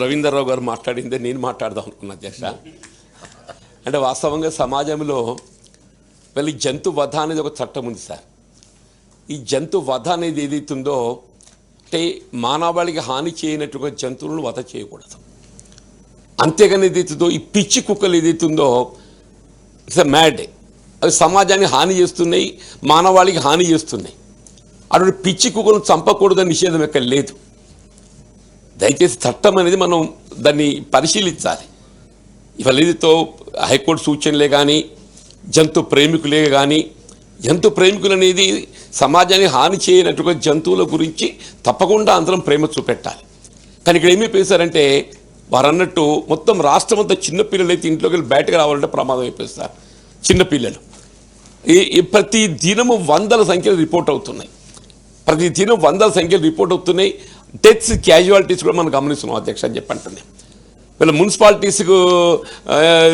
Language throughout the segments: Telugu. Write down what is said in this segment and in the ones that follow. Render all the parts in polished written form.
రవీంద్రరావు గారు మాట్లాడిందే నేను మాట్లాడదాం అనుకున్నా అధ్యక్ష. అంటే వాస్తవంగా సమాజంలో వెళ్ళి జంతు వధ అనేది ఒక చట్టం ఉంది సార్. ఈ జంతు వధ అనేది ఏదైతుందో అంటే మానవాళికి హాని చేయనట్టుగా జంతువులను వధ చేయకూడదు. అంతేగాని ఏదైతుందో ఈ పిచ్చి కుక్కలు ఏదైతుందో ఇట్స్ మ్యాడ్, అవి సమాజానికి హాని చేస్తున్నాయి, మానవాళికి హాని చేస్తున్నాయి. అటువంటి పిచ్చి కుక్కలను చంపకూడదని నిషేధం ఎక్కడ లేదు. దయచేసి చట్టం అనేది మనం దాన్ని పరిశీలించాలి. ఇవాళ ఏదితో హైకోర్టు సూచనలే కానీ జంతు ప్రేమికులే కానీ జంతు ప్రేమికులు అనేది సమాజానికి హాని చేయనట్టుగా జంతువుల గురించి తప్పకుండా అందరం ప్రేమ చూపెట్టాలి. కానీ ఇక్కడ ఏమి పేశారంటే వారు అన్నట్టు మొత్తం రాష్ట్రం అంతా చిన్నపిల్లలు అయితే ఇంట్లోకి వెళ్ళి బయటకు రావాలంటే ప్రమాదం అయిపోయిస్తారు. చిన్నపిల్లలు ప్రతి దినము వందల సంఖ్యలు రిపోర్ట్ అవుతున్నాయి. ప్రతి దినం వందల సంఖ్యలు రిపోర్ట్ అవుతున్నాయి. డెత్స్, క్యాజువాలిటీస్ కూడా మనం గమనిస్తున్నాం అధ్యక్ష అని చెప్పంటుంది. వీళ్ళ మున్సిపాలిటీస్కు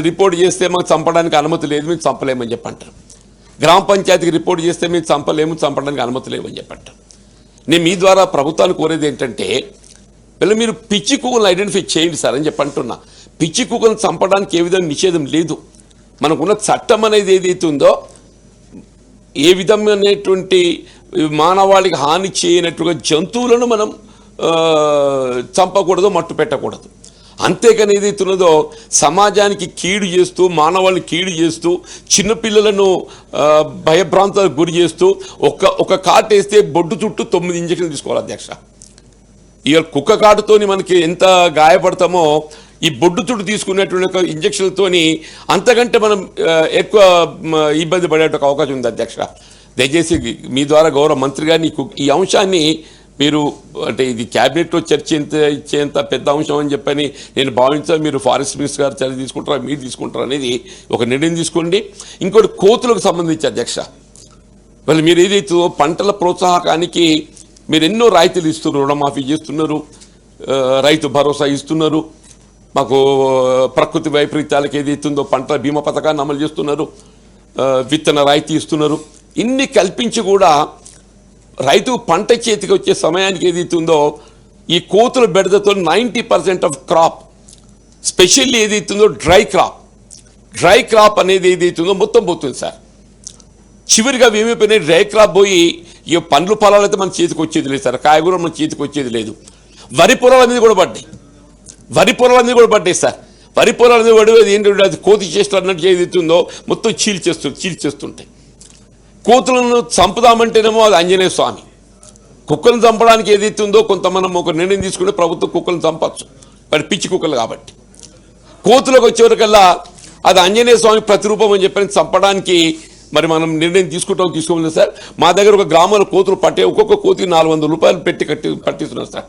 రిపోర్ట్ చేస్తే మాకు చంపడానికి అనుమతి లేదు, మేము చంపలేమని చెప్పంటారు. గ్రామ పంచాయతీకి రిపోర్ట్ చేస్తే మేము చంపడానికి అనుమతి లేవని చెప్పంటారు. నేను మీ ద్వారా ప్రభుత్వాన్ని కోరేది ఏంటంటే వీళ్ళు మీరు పిచ్చి కుక్కలను ఐడెంటిఫై చేయండి సార్ అని చెప్పంటున్నా. పిచ్చి కుక్కలను చంపడానికి ఏ విధంగా నిషేధం లేదు. మనకున్న చట్టం అనేది ఏదైతే ఉందో ఏ విధమైనటువంటి మానవాళికి హాని చేయనట్టుగా జంతువులను మనం చంపకూడదు, మట్టు పెట్టకూడదు. అంతేకాని ఏదైతున్నదో సమాజానికి కీడు చేస్తూ మానవాళ్ళని కీడు చేస్తూ చిన్నపిల్లలను భయభ్రాంతాలకు గురి చేస్తూ ఒక కాటు వేస్తే బొడ్డు చుట్టూ 9 ఇంజక్షన్లు తీసుకోవాలి అధ్యక్ష. ఇక కుక్క కాటుతోని మనకి ఎంత గాయపడతామో ఈ బొడ్డు చుట్టూ తీసుకునేటువంటి ఇంజక్షన్లతోని అంతకంటే మనం ఎక్కువ ఇబ్బంది పడే అవకాశం ఉంది అధ్యక్ష. దయచేసి మీ ద్వారా గౌరవ మంత్రి గారిని ఈ అంశాన్ని మీరు అంటే ఇది క్యాబినెట్లో చర్చ ఇచ్చేంత పెద్ద అంశం అని చెప్పని నేను భావించాను. మీరు ఫారెస్ట్ మినిస్టర్ గారు చర్య తీసుకుంటారా, మీరు తీసుకుంటారా అనేది ఒక నిర్ణయం తీసుకోండి. ఇంకోటి కోతులకు సంబంధించి అధ్యక్ష, వాళ్ళు మీరు ఏదైతే పంటల ప్రోత్సాహకానికి మీరు ఎన్నో రాయితీలు ఇస్తున్నారు, రుణమాఫీ చేస్తున్నారు, రైతు భరోసా ఇస్తున్నారు, మాకు ప్రకృతి వైపరీత్యాలకు ఏదైతుందో పంటల బీమా పథకాన్ని అమలు చేస్తున్నారు, విత్తన రాయితీ ఇస్తున్నారు. ఇన్ని కల్పించి కూడా రైతు పంట చేతికి వచ్చే సమయానికి ఏదైతుందో ఈ కోతుల బెడదతో 90% ఆఫ్ క్రాప్, స్పెషల్లీ ఏదైతుందో డ్రై క్రాప్ అనేది ఏదైతుందో మొత్తం పోతుంది సార్. చివరిగా ఏమైపోయినాయి, డ్రై క్రాప్ పోయి ఈ పండ్లు పొలాలు అయితే మన చేతికి వచ్చేది లేదు సార్, కాయగూర మన చేతికి వచ్చేది లేదు. వరి పొలాల మీద కూడా పడ్డాయి సార్. వరి పొలాల మీద పడేది ఏంటంటే అది కోతి చేష్టలు అన్నట్టు ఏదైతుందో మొత్తం చీల్చేస్తుంటాయి. కోతులను చంపుదామంటేనేమో అది ఆంజనేయ స్వామి. కుక్కలను చంపడానికి ఏదైతే ఉందో కొంత మనం ఒక నిర్ణయం తీసుకుంటే ప్రభుత్వం కుక్కలను చంపచ్చు, మరి పిచ్చి కుక్కలు కాబట్టి. కోతులకు వచ్చేవరకల్లా అది ఆంజనేయ స్వామి ప్రతిరూపం అని చెప్పని చంపడానికి మరి మనం నిర్ణయం తీసుకోలేదు సార్. మా దగ్గర ఒక గ్రామంలో కోతులు ఒక్కొక్క కోతికి 400 రూపాయలు పట్టిస్తున్నారు సార్.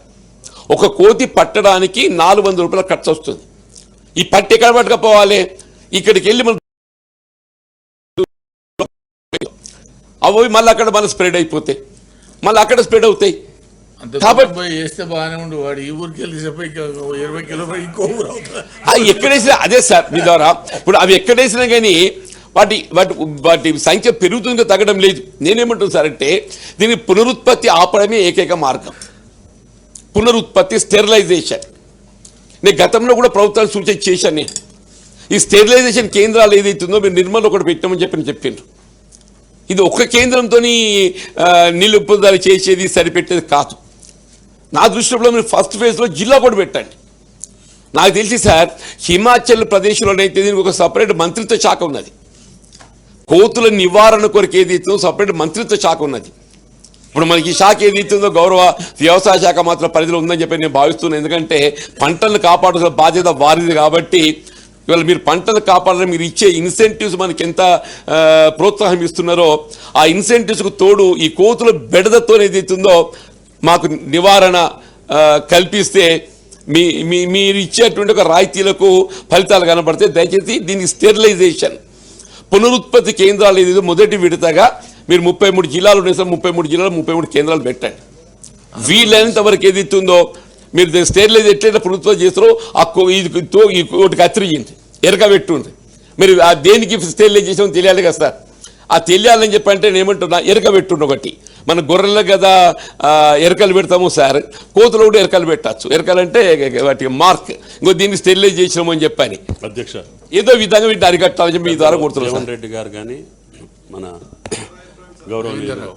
ఒక కోతి పట్టడానికి 400 రూపాయల ఖర్చు వస్తుంది. ఈ పట్టి ఎక్కడ పట్టకపోవాలి, ఇక్కడికి వెళ్ళి మనం అవి మళ్ళీ అక్కడ మన స్ప్రెడ్ అయిపోతాయి, మళ్ళీ అక్కడ స్ప్రెడ్ అవుతాయి. కాబట్టి ఎక్కడేసినా అదే సార్ మీ ద్వారా. ఇప్పుడు అవి ఎక్కడేసినా కానీ వాటి సంఖ్య పెరుగుతుందో తగ్గడం లేదు. నేనేమంటున్నాను సార్ అంటే దీని పునరుత్పత్తి ఆపడమే ఏకైక మార్గం. పునరుత్పత్తి, స్టెరిలైజేషన్. నేను గతంలో కూడా ప్రభుత్వాలు సూచన చేశాను. నేను ఈ స్టెరిలైజేషన్ కేంద్రాలు ఏదైతుందో మీరు నిర్మల్ ఒకటి పెట్టామని చెప్పిండ్రు. ఇది ఒక్క కేంద్రంతో నిలుపుదల చేసేది సరిపెట్టేది కాదు. నా దృష్టిలో మీరు ఫస్ట్ ఫేజ్లో జిల్లా కూడా పెట్టండి. నాకు తెలిసి సార్ హిమాచల్ ప్రదేశ్లోనైతే దీనికి ఒక సపరేట్ మంత్రిత్వ శాఖ ఉన్నది. కోతుల నివారణ కొరకు ఏదైతుందో సపరేట్ మంత్రిత్వ శాఖ ఉన్నది. ఇప్పుడు మనకి ఈ శాఖ ఏదైతుందో గౌరవ వ్యవసాయ శాఖ మాత్రం పరిధిలో ఉందని చెప్పి నేను భావిస్తున్నాను. ఎందుకంటే పంటలను కాపాడాల్సిన బాధ్యత వారిది కాబట్టి ఇవాళ మీరు పంటలు కాపాడాలని మీరు ఇచ్చే ఇన్సెంటివ్స్ మనకి ఎంత ప్రోత్సాహం ఇస్తున్నారో ఆ ఇన్సెంటివ్స్కు తోడు ఈ కోతుల బెడదతో ఏదైతుందో మాకు నివారణ కల్పిస్తే మీరు ఇచ్చేటువంటి ఒక రాయితీలకు ఫలితాలు కనబడితే దయచేసి దీనికి స్టెరిలైజేషన్ పునరుత్పత్తి కేంద్రాలు ఏదైతే మొదటి విడతగా మీరు 33 జిల్లాలు ఉన్నాయి సార్, 33 జిల్లాలు 33 కేంద్రాలు పెట్టండి. వీలైనంత వరకు ఏదైతుందో మీరు స్టెరిలైజ్ ఎట్లయితే పునరుత్పత్తి చేస్తారో ఒకటి కత్తిరింది ఎరకబెట్టుంది. మీరు దేనికి స్టెరిలైజ్ చేసామో తెలియాలి కదా సార్. ఆ తెలియాలని చెప్పంటే నేను ఏమంటున్నా, ఎరకబెట్టుండి ఒకటి మన గొర్రెల కదా ఎరకలు పెడతాము సార్, కోతులు కూడా ఎరకలు పెట్టచ్చు. ఎరకలు అంటే వాటి మార్క్, ఇంకో దీన్ని స్టెరిలైజ్ చేసినామని చెప్పని అధ్యక్ష ఏదో విధంగా వీటిని అరికట్టాలని చెప్పి మీ ద్వారా కోరుతున్నాం. రేవంత్ రెడ్డి గారు కానీ మన గౌరవనీయులు